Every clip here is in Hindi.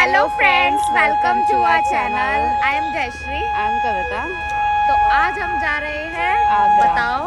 Hello friends, welcome to our channel. I am Jayashree. I am Kavita. तो आज हम जा रहे हैं आगरा। बताओ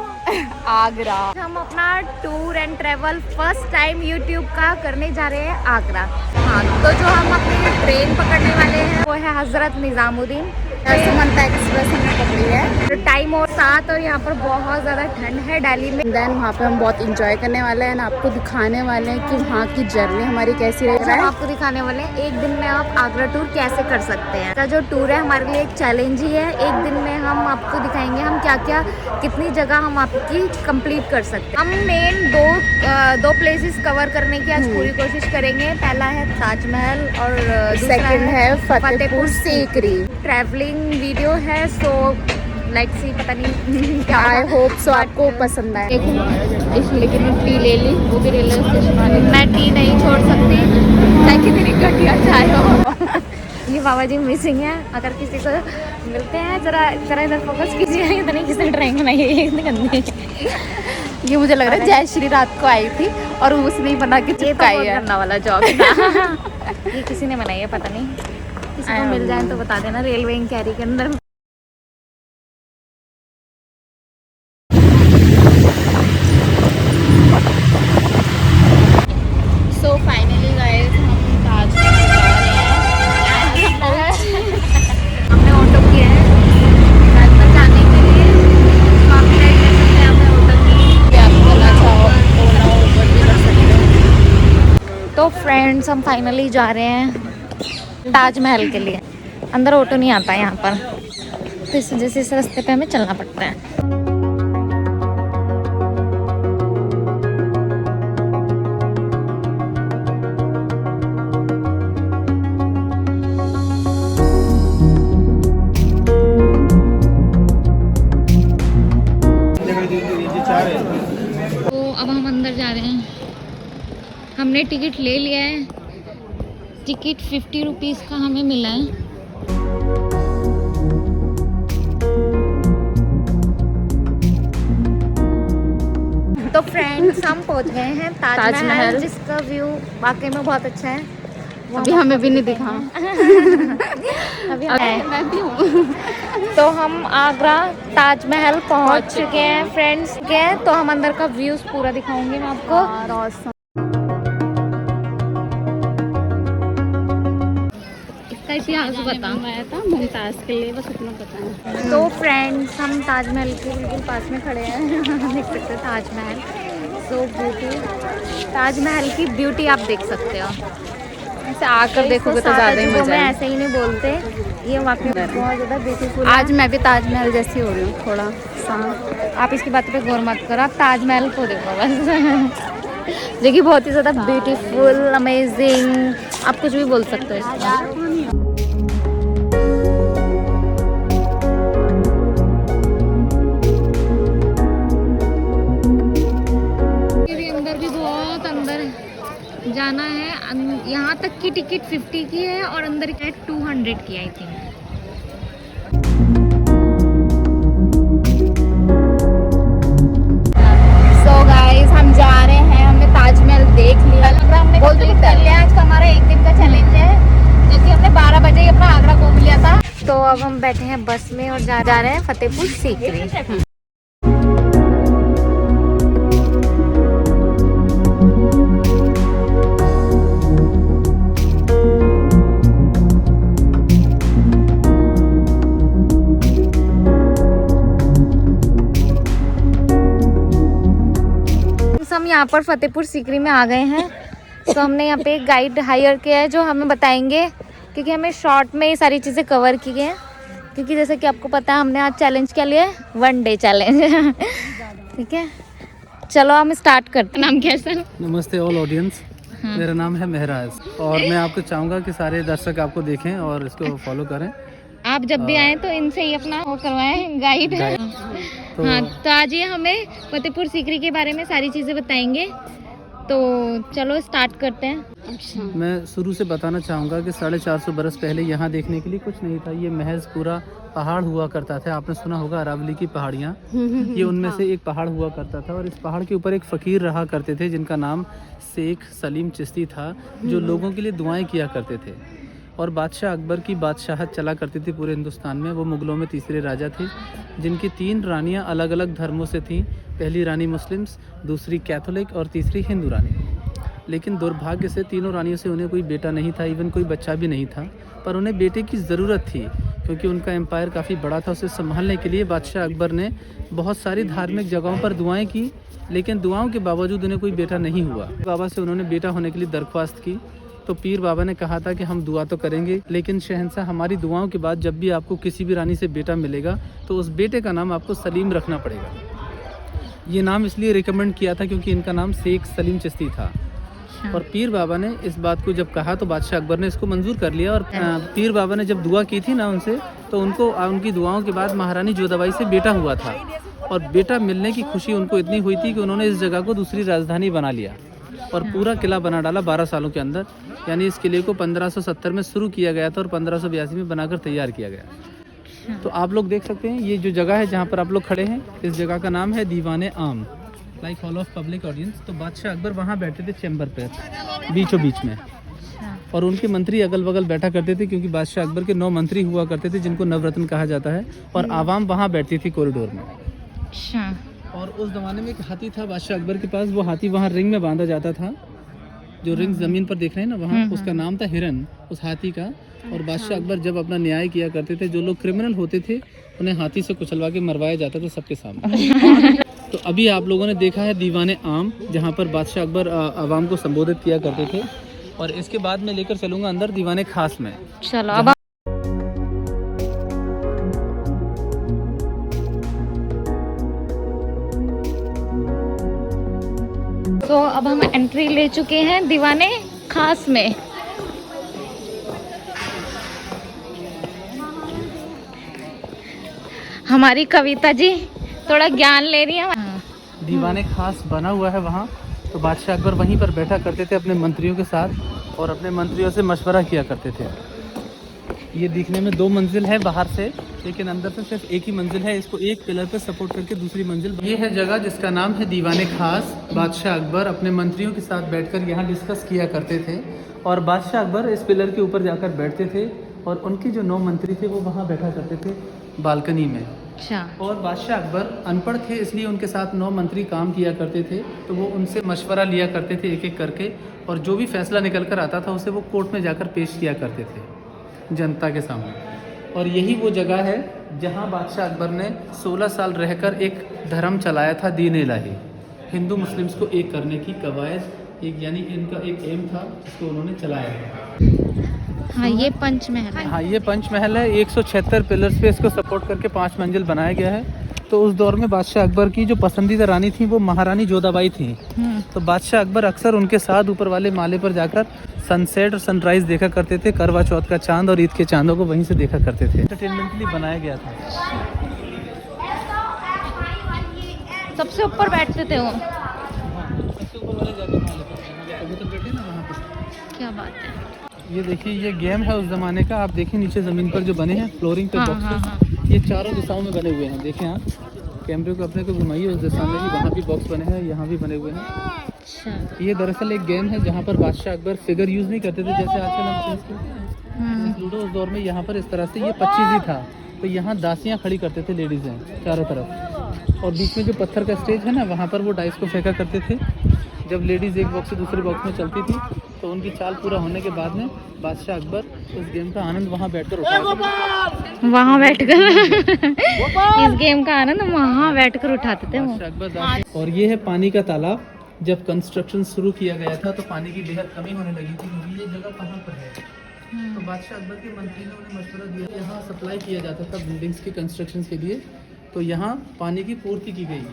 आगरा। हम अपना tour and travel first time YouTube का करने जा रहे हैं आगरा। हाँ, तो जो हम अपनी ट्रेन पकड़ने वाले हैं वो है हजरत निजामुद्दीन सुमंता एक्सप्रेस हमने पकड़ी है। टाइम और 7 और यहाँ पर बहुत ज़्यादा ठंड है दिल्ली में। देन वहाँ पे हम बहुत इंजॉय करने वाले हैं, आपको दिखाने वाले हैं कि वहाँ की जर्नी हमारी कैसी रही हम है। आपको दिखाने वाले हैं एक दिन में आप आगरा टूर कैसे कर सकते हैं। का जो टूर है हमारे लिए एक चैलेंज ही है। एक दिन में हम आपको दिखाएंगे हम क्या क्या कितनी जगह हम आपकी कंप्लीट कर सकते हैं। हम मेन दो प्लेसेस कवर करने की आज पूरी कोशिश करेंगे। पहला है ताजमहल और सेकंड है फतेहपुर सीकरी। ट्रैवलिंग वीडियो है, सो लाइक सी पता नहीं क्या। आई होप सो आपको पसंद आए। लेकिन टी ले ली, वो भी रेलवे स्टेशन वाले। मैं टी नहीं छोड़ सकती ताकि मेरी घटिया चाय हो। ये बाबा जी मिसिंग है। अगर किसी को मिलते हैं जरा इधर फोकस कीजिए। इतनी किसी ड्राइंग बनाई है इतनी गंदी। ये मुझे लग रहा है जयश्री रात को आई थी और उसने ही बना के चिपकाई है। करना वाला जॉब ये किसी ने बनाई है, पता नहीं। किसी को मिल जाए तो बता देना। रेलवे इंक्वायरी के अंदर सो फाइनली गाइस हम ताजमहल जा रहे हैं। हमने ऑटो किया है ताजमहल जाने के लिए। काफी टाइम ले सकते हैं हमने ऑटो की। आप बोलना चाहो ओला उबर भी कर सकते हो। तो फ्रेंड्स हम फाइनली जा रहे हैं ताजमहल के लिए। अंदर ऑटो नहीं आता है यहाँ पर, तो इस वजह से इस रास्ते पे हमें चलना पड़ता है। तो अब हम अंदर जा रहे हैं। हमने टिकट ले लिया है। टिकट 50 रुपीज़ का हमें मिला है। तो फ्रेंड्स हम पहुंच गए हैं ताजमहल, जिसका व्यू वाकई में बहुत अच्छा है। अभी हमें भी नहीं दिखा। अभी मैं भी हूँ। तो हम आगरा ताजमहल पहुंच चुके हैं फ्रेंड्स के। तो हम अंदर का व्यूज पूरा दिखाऊंगी मैं आपको। इसका इतिहास बता था मुमताज के लिए, बस इतना पता है। तो फ्रेंड्स हम ताजमहल के बिल्कुल पास में खड़े हैं। देख सकते हैं ताजमहल, सो ब्यूटी। ताजमहल की ब्यूटी आप देख सकते हो। ऐसे आकर देखोगे तो ज़्यादा ही मजा है। ऐसे ही नहीं बोलते, ये वाकई में बहुत ज़्यादा ब्यूटीफुल। आज मैं भी ताजमहल जैसी हो रही हूँ थोड़ा सा। आप इसकी बात पे गौर मत करो, आप ताजमहल को देखो बस। जो कि बहुत ही ज़्यादा ब्यूटीफुल, अमेजिंग, आप कुछ भी बोल सकते हो इसको। अंदर भी बहुत अंदर जाना है। यहाँ तक की टिकट 50 की है और अंदर की 200 की आई थिंक। सो गाइस हम जा रहे हैं, हमने ताजमहल देख लिया। हमने बोल कर लिया। आज का हमारा एक दिन का चैलेंज है, क्योंकि हमने 12 बजे ही अपना आगरा घूम लिया था। तो अब हम बैठे हैं बस में और जा रहे हैं फतेहपुर सीकरी। हम यहाँ पर फतेहपुर सीकरी में आ गए हैं। तो हमने यहाँ पे एक गाइड हायर किया है जो हमें बताएंगे, क्योंकि हमें शॉर्ट में ये सारी चीज़ें कवर की है। क्योंकि जैसे कि आपको पता है हमने आज चैलेंज क्या लिया है, 1 डे चैलेंज। ठीक है, चलो हम स्टार्ट करते हैं। नाम क्या है सर? नमस्ते ऑल ऑडियंस। मेरा नाम है महराज और मैं आपको चाहूँगा कि सारे दर्शक आपको देखें और इसको फॉलो करें। आप जब भी आए तो इनसे ही अपना वो करवाएं, गाइड। तो हाँ, तो आज ये हमें फतेहपुर सीकरी के बारे में सारी चीज़ें बताएंगे। तो चलो स्टार्ट करते हैं। अच्छा, मैं शुरू से बताना चाहूँगा कि 450 बरस पहले यहाँ देखने के लिए कुछ नहीं था। ये महज पूरा पहाड़ हुआ करता था। आपने सुना होगा अरावली की पहाड़ियाँ, ये उनमें से एक पहाड़ हुआ करता था। और इस पहाड़ के ऊपर एक फ़कीर रहा करते थे जिनका नाम शेख सलीम चिश्ती था, जो लोगों के लिए दुआएं किया करते थे। और बादशाह अकबर की बादशाहत चला करती थी पूरे हिंदुस्तान में। वो मुग़लों में तीसरे राजा थे, जिनकी 3 रानियां अलग अलग धर्मों से थीं। पहली रानी मुस्लिम्स, दूसरी कैथोलिक और तीसरी हिंदू रानी। लेकिन दुर्भाग्य से तीनों रानियों से उन्हें कोई बेटा नहीं था, इवन कोई बच्चा भी नहीं था। पर उन्हें बेटे की ज़रूरत थी, क्योंकि उनका एम्पायर काफ़ी बड़ा था। उसे संभालने के लिए बादशाह अकबर ने बहुत सारी धार्मिक जगहों पर दुआएं की, लेकिन दुआओं के बावजूद उन्हें कोई बेटा नहीं हुआ। बाबा से उन्होंने बेटा होने के लिए दरख्वास्त की, तो पीर बाबा ने कहा था कि हम दुआ तो करेंगे, लेकिन शहंशाह हमारी दुआओं के बाद जब भी आपको किसी भी रानी से बेटा मिलेगा तो उस बेटे का नाम आपको सलीम रखना पड़ेगा। ये नाम इसलिए रिकमेंड किया था क्योंकि इनका नाम शेख सलीम चिश्ती था। और पीर बाबा ने इस बात को जब कहा तो बादशाह अकबर ने इसको मंजूर कर लिया। और पीर बाबा ने जब दुआ की थी ना उनसे, तो उनको उनकी दुआओं के बाद महारानी जोधाबाई से बेटा हुआ था। और बेटा मिलने की खुशी उनको इतनी हुई थी कि उन्होंने इस जगह को दूसरी राजधानी बना लिया और पूरा किला बना डाला 12 सालों के अंदर। यानी इस किले को 1570 में शुरू किया गया था और 1582 में बनाकर तैयार किया गया। तो आप लोग देख सकते हैं ये जो जगह है जहाँ पर आप लोग खड़े हैं, इस जगह का नाम है दीवाने आम, like hall of public audience. तो बादशाह अकबर वहाँ बैठे थे चैम्बर पे, बीचों बीच में, और उनके मंत्री अगल बगल बैठा करते थे, क्योंकि बादशाह अकबर के 9 मंत्री हुआ करते थे जिनको नवरत्न कहा जाता है। और आवाम वहाँ बैठती थी कॉरिडोर में। और उस ज़माने में एक हाथी था बादशाह अकबर के पास। वो हाथी वहाँ रिंग में बांधा जाता था, जो रिंग ज़मीन पर देख रहे हैं ना वहाँ, उसका नाम था हिरन, उस हाथी का। और बादशाह अकबर जब अपना न्याय किया करते थे, जो लोग क्रिमिनल होते थे उन्हें हाथी से कुचलवा के मरवाया जाता था सबके सामने। तो अभी आप लोगों ने देखा है दीवाने आम, जहाँ पर बादशाह अकबर आवाम को संबोधित किया करते थे। और इसके बाद मैं लेकर चलूँगा अंदर दीवाने खास में। चलो अब तो अब हम एंट्री ले चुके हैं दीवाने खास में। हमारी कविता जी थोड़ा ज्ञान ले रही है। दीवाने खास बना हुआ है वहाँ, तो बादशाह अकबर वहीं पर बैठा करते थे अपने मंत्रियों के साथ और अपने मंत्रियों से मशवरा किया करते थे। ये दिखने में 2 मंजिल है बाहर से, लेकिन अंदर से सिर्फ एक ही मंजिल है। इसको एक पिलर पे सपोर्ट करके दूसरी मंजिल। ये है जगह जिसका नाम है दीवाने खास। बादशाह अकबर अपने मंत्रियों के साथ बैठकर यहाँ डिस्कस किया करते थे, और बादशाह अकबर इस पिलर के ऊपर जाकर बैठते थे, और उनके जो 9 मंत्री थे वो वहाँ बैठा करते थे बालकनी में। अच्छा। और बादशाह अकबर अनपढ़ थे, इसलिए उनके साथ 9 मंत्री काम किया करते थे, तो वो उनसे मशवरा लिया करते थे एक एक करके, और जो भी फैसला निकल कर आता था उसे वो कोर्ट में जाकर पेश किया करते थे जनता के सामने। और यही वो जगह है जहां बादशाह अकबर ने 16 साल रहकर एक धर्म चलाया था, दीन इलाही, हिंदू मुस्लिम्स को एक करने की कवायद, एक यानी इनका एक एम था जिसको उन्होंने चलाया है। हाँ, ये पंचमहल है। हाँ, ये पंचमहल है। 176 पिलर्स पे इसको सपोर्ट करके 5 मंजिल बनाया गया है। तो उस दौर में बादशाह अकबर की जो पसंदीदा रानी थी वो महारानी जोधाबाई थी। तो बादशाह अकबर अक्सर उनके साथ ऊपर वाले माले पर जाकर सनसेट और सनराइज देखा करते थे। करवा चौथ का चांद और ईद के चांदों को वहीं से देखा करते थे। एंटरटेनमेंट के लिए बनाया गया था। सबसे ऊपर बैठते थे वो। सबसे ऊपर वाले जाकर माले पर कबूतर बैठे ना वहाँ पर। क्या बात है। ये देखिए, ये गेम है उस ज़माने का। आप देखिए नीचे ज़मीन पर जो बने हैं फ्लोरिंग पे हाँ, बॉक्सेस, हाँ, हाँ। ये चारों दिशाओं में बने हुए हैं। देखें आप, कैमरे को अपने को घुमाइए उस दिशा में भी, वहाँ भी बॉक्स बने हैं, यहाँ भी बने हुए हैं। अच्छा। ये दरअसल एक गेम है जहाँ पर बादशाह अकबर फिगर यूज़ नहीं करते थे जैसे आजकल हम चेस करते हैं। लूडो उस दौर में यहाँ पर इस तरह से ये 25 ही था, तो यहाँ दासियाँ खड़ी करते थे लेडीज़ें चारों तरफ, और बीच में जो पत्थर का स्टेज है ना वहाँ पर वो डाइस को फेंका करते थे। जब लेडीज़ एक बॉक्स से दूसरे बॉक्स में चलती थी तो उनकी चाल पूरा होने के बाद में बादशाह अकबर उस गेम का आनंद वहाँ बैठकर इस गेम का आनंद वहाँ बैठकर उठाते थे वो। बादशाह अकबर। और ये है पानी का तालाब। जब कंस्ट्रक्शन शुरू किया गया था तो पानी की बेहद कमी होने लगी थी, क्योंकि ये जगह कहाँ पर है। तो बादशाह अकबर के मंत्री ने उन्हें मशवरा दिया, यहाँ सप्लाई किया जाता था बिल्डिंग्स के कंस्ट्रक्शन के लिए, तो यहाँ पानी की पूर्ति की गई।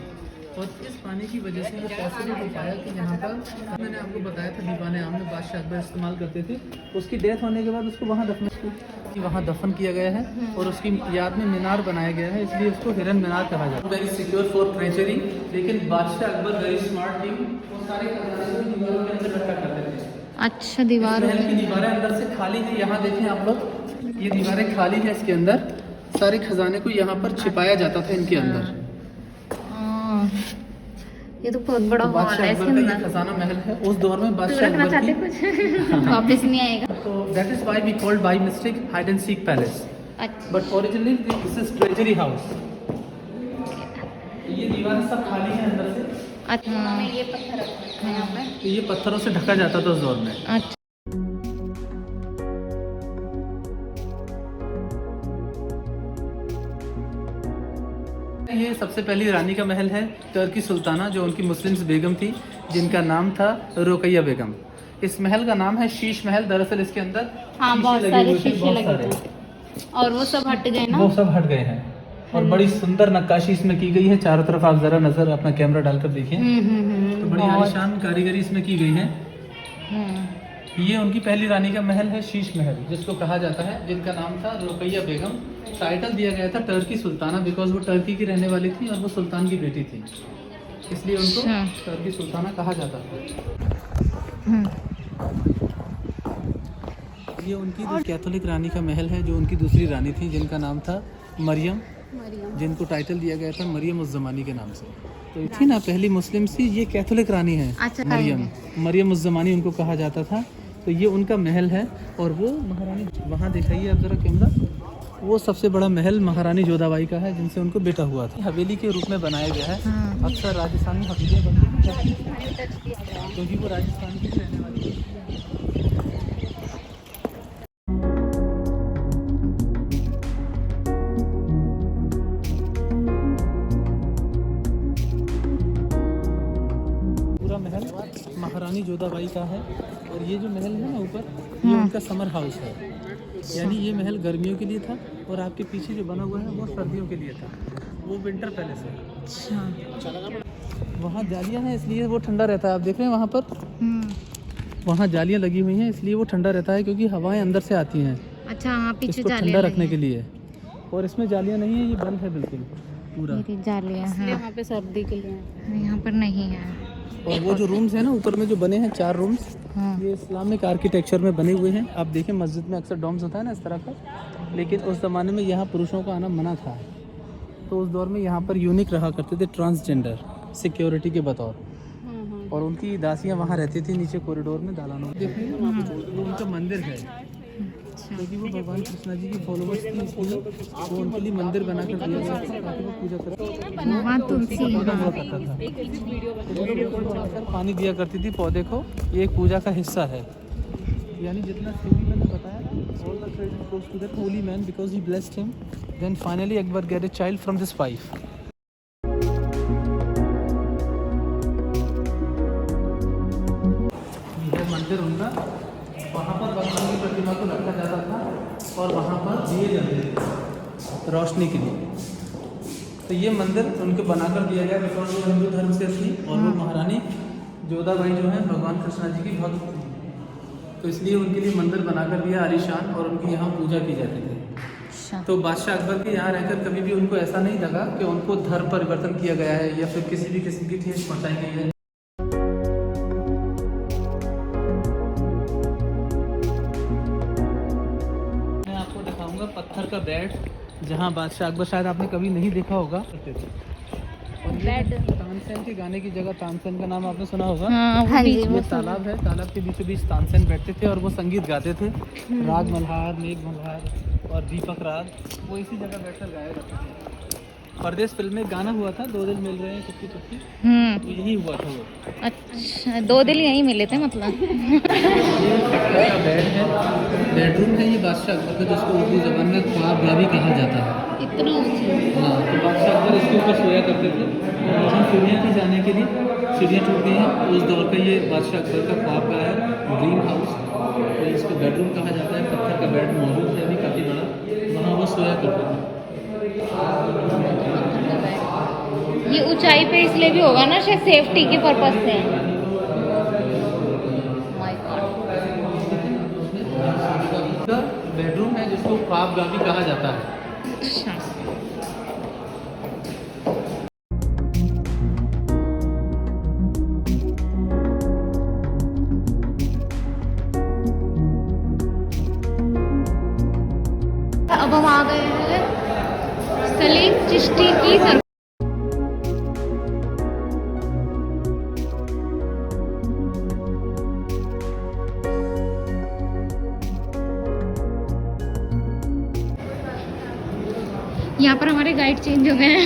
और इस पानी की वजह से ये पॉसिबल हो पाया कि यहाँ पर, मैंने आपको बताया था दीवाने आम में बादशाह अकबर इस्तेमाल करते थे। उसकी डेथ होने के बाद उसको वहाँ दफन किया गया है, और उसकी याद में मीनार बनाया गया है, इसलिए उसको हिरन मीनार कहा जाता है। Very secure for treasury. लेकिन बादशाह अकबर वेरी स्मार्ट थी, वो सारे खजाने को दीवारों के अंदर रखा करते थे। अच्छा, दीवार महल की दीवारें अंदर से खाली है, यहाँ देखें आप लोग, ये दीवारें खाली है, इसके अंदर सारे खजाने को यहाँ पर छिपाया जाता था इनके अंदर। ये तो बहुत बड़ा हॉल बादशाह है इसके अकबर का ये अंदर। खजाना महल है। उस दौर में तो बादशाह रखना अकबर चाहते की, कुछ वापस नहीं आएगा। तो that is why we called by mistake hide and seek palace, अच्छा but originally this is treasury house. ये दीवारें सब खाली हैं अंदर से, अच्छा ये पत्थर रखा है यहाँ पे। तो ये पत्थरों से ढका जाता था उस दौर में। अच्छा ये सबसे पहली रानी का महल है, टर्की सुल्ताना, जो उनकी मुस्लिम्स बेगम थी, जिनका नाम था रुकैया बेगम। इस महल का नाम है शीश महल। दरअसल इसके अंदर हाँ, शीशे बहुत लगे सारे हुए थे, शीशे बहुत लगे सारे। थे और वो सब हट गए ना। वो सब हट गए हैं और बड़ी सुंदर नक्काशी इसमें की गई है। चारों तरफ आप जरा नजर अपना कैमरा डालकर देखिए, तो बड़ी आलीशान कारीगरी इसमें की गई है। ये उनकी पहली रानी का महल है, शीश महल, जिसको कहा जाता है, जिनका नाम था रुकैया बेगम। टाइटल दिया गया था टर्की सुल्ताना, बिकॉज वो टर्की की रहने वाली थी और वो सुल्तान की बेटी थी, इसलिए उनको अच्छा। टर्की सुल्ताना कहा जाता था। ये उनकी कैथोलिक रानी का महल है, जो उनकी दूसरी रानी थी, जिनका नाम था मरियम, जिनको टाइटल दिया गया था मरियम उज़ ज़मानी के नाम से। तो ये थी ना पहली मुस्लिम सी, ये कैथोलिक रानी है। अच्छा, मरियम उज़ ज़मानी उनको कहा जाता था। तो ये उनका महल है और वो महारानी, वहाँ दिखाइए आप जरा कैमरा, वो सबसे बड़ा महल महारानी जोधाबाई का है, जिनसे उनको बेटा हुआ था। हवेली के रूप में बनाया गया है। अक्सर राजस्थान में हवेलियाँ बनती हैं क्योंकि वो राजस्थान की रहने वाली है। पूरा महल महारानी जोधाबाई का है और ये जो महल है ना ऊपर, ये उनका समर हाउस है, यानी ये महल गर्मियों के लिए था और आपके पीछे जो बना हुआ है वो सर्दियों के लिए था, वो विंटर पैलेस है। वहाँ जालियाँ हैं इसलिए वो ठंडा रहता है। आप देख रहे हैं वहाँ पर, वहाँ जालियाँ लगी हुई हैं इसलिए वो ठंडा रहता है, क्योंकि हवाएं अंदर से आती हैं अच्छा हाँ पीछे इसको जालियाँ ठंडा रखने के लिए। और इसमें जालियाँ नहीं है, ये बंद है बिल्कुल पूरा। मेरी जालियाँ हैं, यहाँ पे सर्दी के लिए। यहाँ पर नहीं है। और वो जो रूम्स हैं ना ऊपर में जो बने हैं 4 रूम्स, हाँ ये इस्लामिक आर्किटेक्चर में बने हुए हैं। आप देखें मस्जिद में अक्सर डोम्स होता है ना इस तरह का, लेकिन उस ज़माने में यहाँ पुरुषों का आना मना था। तो उस दौर में यहाँ पर यूनिक रहा करते थे ट्रांसजेंडर, सिक्योरिटी के बतौर, और उनकी दासियाँ वहाँ रहती थी नीचे कॉरिडोर में, दालानों में। देखिए वो उनका मंदिर है, क्योंकि वो भगवान कृष्णा जी की फॉलोवर्स थी, इसलिए वो उनके लिए मंदिर बनाकर दिया गया था ताकि वो पूजा करें। वहाँ तुलसी पौधा हाँ। हुआ करता था, पानी दिया करती थी पौधे को, ये एक पूजा का हिस्सा है। यानी जितना स्टोरी मैंने बताया, all the credit goes to that holy man because he blessed him, then finally Akbar get a child from this wife. यह मंदिर उनका, वहाँ पर भगवान की प्रतिमा को रखा जाता था और वहाँ पर दिए जाते थे रोशनी के लिए। तो ये मंदिर उनको बनाकर दिया गया बिकॉज वो हिंदू धर्म से थी और वो महारानी जोधाबाई जो है भगवान कृष्णा जी की भक्त थी, तो इसलिए उनके लिए मंदिर बनाकर दिया आलीशान, और उनकी यहाँ पूजा की जाती थी। अच्छा तो बादशाह अकबर के यहाँ रहकर कभी भी उनको ऐसा नहीं लगा कि उनको धर्म परिवर्तन किया गया है या फिर किसी भी किस्म की ठेस पहुँचाई गई है। मैं आपको दिखाऊंगा पत्थर का बेड, जहाँ बादशाह अकबर, शायद आपने कभी नहीं देखा होगा। बेड। तानसेन के गाने की जगह, तानसेन का नाम आपने सुना होगा। हाँ जी वो तालाब है, तालाब के बीचों बीच तानसेन बैठते थे और वो संगीत गाते थे, राग मल्हार, मेघ मल्हार और दीपक राग, वो इसी जगह बैठकर गाया करते थे। परदेश फिल्म में गाना हुआ था, 2 दिल मिल रहे हैं चुपकी चुपकी, तो यही हुआ था वो। अच्छा 2 दिन यहीं मिले थे मतलब। ये का बेड है, बेडरूम है ये बादशाह अकबर का, जिसको उर्दू ज़बान में ख्वाब गावी कहा जाता है। इतना ऊंचा। हाँ, तो बादशाह अकबर इसके ऊपर सोया करते थे। यहाँ सीढ़ियाँ थी जाने के लिए, सीढ़ियाँ टूट गई हैं, उस दौर का ये बादशाह अकबर का ख्वाब का है ड्रीम हाउस, तो इसको बेडरूम कहा जाता है। पत्थर का बेड मौजूद है अभी काफ़ी बड़ा, वहाँ वो सोया करते थे। ये ऊंचाई पे इसलिए भी होगा ना शायद सेफ्टी के पर्पज से। बेडरूम है जिसको ख्वाब गावी कहा जाता है। अच्छा अब हम आ गए हैं सलीम चिश्ती की यहाँ पर हमारे गाइड चेंज हो गए हैं।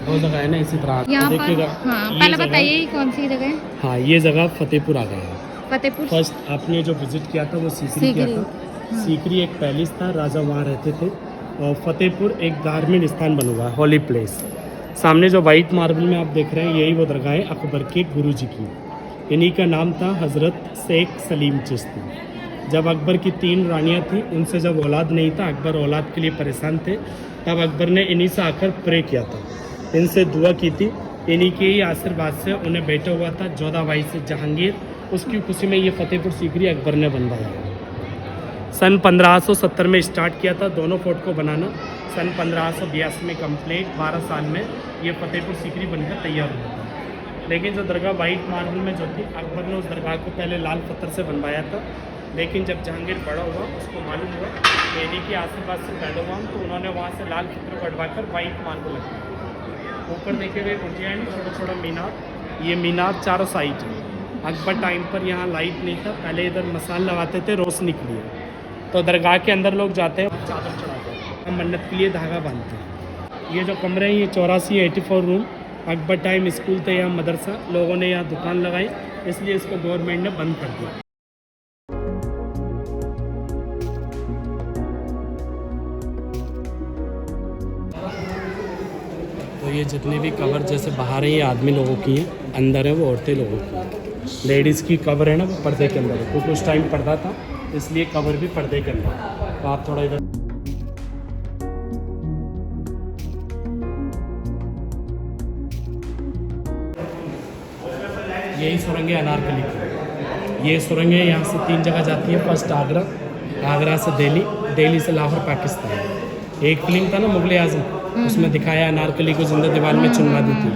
वो जगह है ना इसी तरह यहाँ पर देखिएगा। हाँ ये पहले जगह- बताइए कौन सी जगह है? हाँ, ये जगह फतेहपुर आ गया है। फतेहपुर फर्स्ट आपने जो विजिट किया था वो सीकरी किया था। सीकरी एक पैलेस था, राजा वहाँ रहते थे। और फतेहपुर एक धार्मिक स्थान बना हुआ है, हॉली प्लेस। सामने जो वाइट मार्बल में आप देख रहे हैं यही वो दरगाह है अकबर के गुरु जी की। इन्हीं का नाम था हज़रत शेख सलीम चिश्ती। जब अकबर की 3 रानियाँ थी, उनसे जब औलाद नहीं था, अकबर औलाद के लिए परेशान थे, तब अकबर ने इन्हीं से आकर प्रे किया था, इनसे दुआ की थी। इन्हीं के ही आशीर्वाद से उन्हें बेटा हुआ था जोधा भाई से जहांगीर। उसकी खुशी में ये फतेहपुर सीकरी अकबर ने बनवाया। सन 1570 में स्टार्ट किया था दोनों फोर्ट को बनाना। सन 1582 में कंप्लीट, 12 साल में ये फतेहपुर सीकरी बनकर तैयार हुआ था। लेकिन जो दरगाह वाइट मार्बल में जो थी, अकबर ने उस दरगाह को पहले लाल पत्थर से बनवाया था। लेकिन जब जहांगीर बड़ा हुआ, उसको मालूम हुआ कि इन्हीं के आशीर्वाद से पैदा हुआ, तो उन्होंने वहाँ से लाल पत्थर बढ़वाकर वाइट मार्बल लगाया। ऊपर देखे हुए डिजाइन, छोटा छोटा मीनार, ये मीनार चारों साइड है। अकबर टाइम पर यहाँ लाइट नहीं था, पहले इधर मसाल लगाते थे रोशनी के लिए। तो दरगाह के अंदर लोग जाते हैं, चादर चढ़ाते हैं, हम मन्नत के लिए धागा बांधते हैं। ये जो कमरे हैं ये 84 रूम। अकबर टाइम स्कूल थे यहाँ, मदरसा, लोगों ने यहाँ दुकान लगाई, इसलिए इसको गवर्नमेंट ने बंद कर दिया। तो ये जितने भी कवर जैसे बाहर हैं ये आदमी लोगों की हैं, अंदर है वो औरतें लोगों की हैं। लेडीज़ की कवर है ना वो पर्दे के अंदर है, क्योंकि उस टाइम पर्दा था, इसलिए कवर भी पर्दे के अंदर। तो आप थोड़ा इधर यही सुरंगें अनारकली की। ये सुरंगें यहाँ से 3 जगह जाती हैं। फर्स्ट आगरा, आगरा से दिल्ली, दिल्ली से लाहौर पाकिस्तान। एक फिल्म था ना मुगल आजम, उसमें दिखाया अनारकली को जिंदा दीवार में चुनवा दी थी,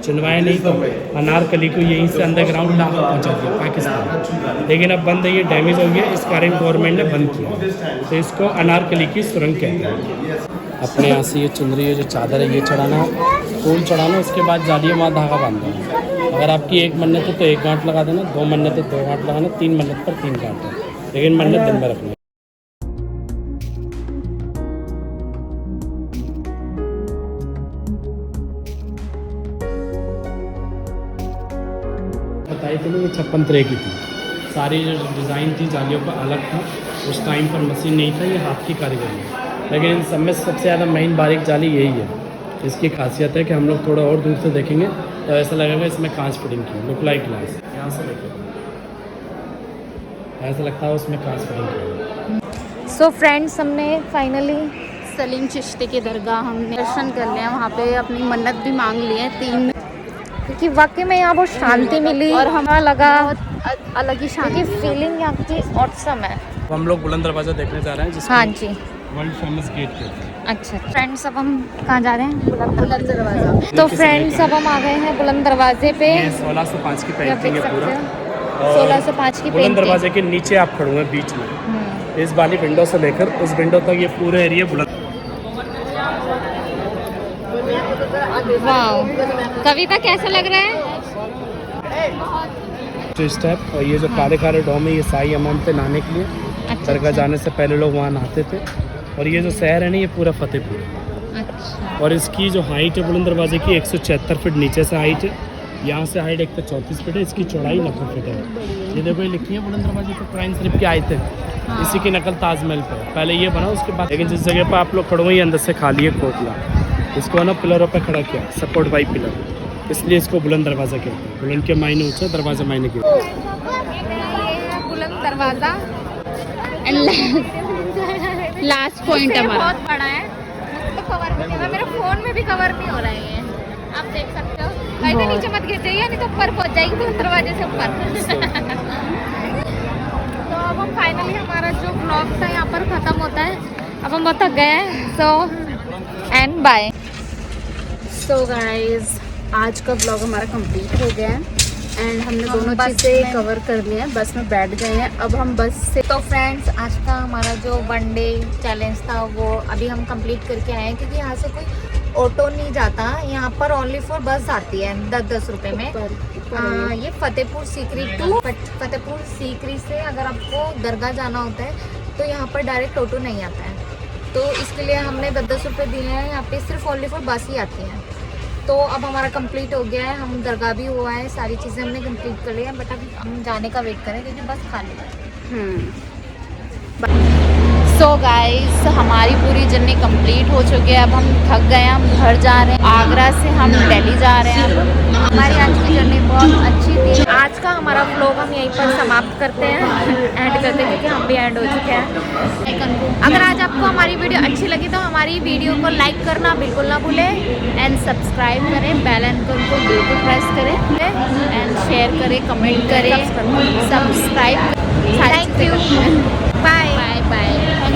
चुनवाया नहीं तो अनारकली को यहीं से अंडरग्राउंड लाहौर पहुँचा दिया पाकिस्तान। लेकिन अब बंद है, ये डैमेज हो गया, इस कारण गवर्नमेंट ने बंद किया। तो इसको अनारकली की सुरंग कहते हैं। अपने यहाँ से ये चुनरी है, जो चादर है ये चढ़ाना, फूल चढ़ाना, उसके बाद जालिया वहाँ धागा बांधना। अगर आपकी 1 मन्नत है तो 1 गांठ लगा देना, 2 मन्नत है 2 गांठ लगाना, 3 मन्नत पर 3 गांठ है, लेकिन मन्नत दिन में रखना। बताई थी ना ये 56 तरह की थी। सारी जो डिज़ाइन थी जालियों का अलग था, उस टाइम पर मशीन नहीं था, ये हाथ की कारीगरी है। लेकिन इन सब में सबसे ज़्यादा मेन बारीक जाली यही है। इसकी खासियत है कि हम लोग थोड़ा और दूर से देखेंगे तो ऐसा लगेगा इसमें कांच फिटिंग की, लुक लाइक ग्लास। यहाँ से देखिए ऐसा लगता है उसमें कांच फिटिंग की। सो फ्रेंड्स, हमने फाइनली सलीम चिश्ती की दरगाह हमने दर्शन कर लिया, वहाँ पे अपनी मन्नत भी मांग ली है 3, क्योंकि वाकई में यहाँ बहुत शांति मिली और हमें लगा अलग ही शांति। कि फीलिंग यहाँ की ऑसम है। तो हम लोग बुलंद दरवाज़ा देखने जा रहे हैं, जिसको हाँ जी, वर्ल्ड फेमस गेट कहते हैं। अच्छा फ्रेंड्स, अब हम कहाँ जा रहे हैं? बुलंद दरवाजा। तो फ्रेंड्स, अब हम आ गए हैं बुलंद दरवाजे पे। ये 1605 की ये आप पेंटिंग देख है सकते पूरा। हो 1605 की बुलंद पेंटिंग। दरवाजे के नीचे आप खड़े हुए हैं बीच में, इस वाली विंडो से लेकर उस विंडो तक ये पूरा एरिया बुलंद। वाओ, कविता कैसा लग रहा है? स्टेप, और ये जो काले काले डोम है ये शाही हमाम पे नहाने के लिए, अच्छा, दरगाह जाने से पहले लोग वहाँ नहाते थे। और ये जो शहर है ना ये पूरा फतेहपुर है। अच्छा, और इसकी जो हाइट है बुलंद दरवाजे की 176 फीट नीचे से हाइट है, यहाँ से हाइट 134 फीट है, इसकी चौड़ाई 90 फीट है। ये देखो ये लिखी है बुलंद दरवाजे पर क्राइम शरीफ की आयत है, इसी की नकल ताजमहल पर पहले ये बना, उसके बाद लेकिन जिस जगह पर आप लोग खड़े हुए अंदर से खाली है खोखला, इसको ना पिलरों पर खड़ा किया, सपोर्ट बाई पिलर, इसलिए इसको बुलंद दरवाज़ा कहते हैं। बुलंद के मायने ऊँचा, दरवाजा मायने के। बुलंद दरवाजा लास्ट पॉइंट हमारा बहुत बड़ा है, तो कवर भी नहीं हो रहा, मेरे फोन में भी कवर नहीं हो रहा है ये, आप देख सकते हो। भाई नीचे मत गिर जाइए, नहीं तो ऊपर पहुंच जाएगी बुलंद दरवाजे से ऊपर। तो अब हम फाइनली हमारा जो ब्लॉग था यहाँ पर ख़त्म होता है। अब हम बहुत थक गए हैं, so and bye. So guys, आज का ब्लॉग हमारा कंप्लीट हो गया है एंड हमने दोनों बस चीज़ें में- कवर कर ली हैं, बस में बैठ गए हैं। अब हम बस से तो फ्रेंड्स, आज का हमारा जो 1 डे चैलेंज था वो अभी हम कंप्लीट करके आए हैं, क्योंकि यहाँ से कोई ऑटो नहीं जाता, यहाँ पर ओनली फॉर बस आती है 10-10 रुपये में। ये फतेहपुर सीकरी टू फतेहपुर सीकरी से अगर आपको दरगाह जाना होता है तो यहाँ पर डायरेक्ट ऑटो नहीं आता है, तो इसके लिए हमने 10-10 रुपये दिए हैं। यहाँ पे सिर्फ ओनली फॉर बस ही आती हैं। तो अब हमारा कंप्लीट हो गया है, हम दरगाह भी हुआ है, सारी चीज़ें हमने कंप्लीट कर ली हैं, बट अभी हम जाने का वेट करें क्योंकि बस खाली है। सो गाइस, हमारी पूरी जर्नी कंप्लीट हो चुकी है। अब हम थक गए हैं, हम घर जा रहे हैं। आगरा से हम दिल्ली जा रहे हैं। अब हमारी आज की जर्नी बहुत अच्छी थी। आज का हमारा व्लॉग हम यहीं पर समाप्त करते हैं, एंड करते हैं क्योंकि हम भी एंड हो चुके हैं। अगर आज आपको हमारी वीडियो अच्छी लगी तो हमारी वीडियो को लाइक करना बिल्कुल ना भूलें, एंड सब्सक्राइब करें, बेल आइकन को बिल्कुल प्रेस करें, एंड शेयर करें, कमेंट करें, subscribe. Thank you, bye bye bye.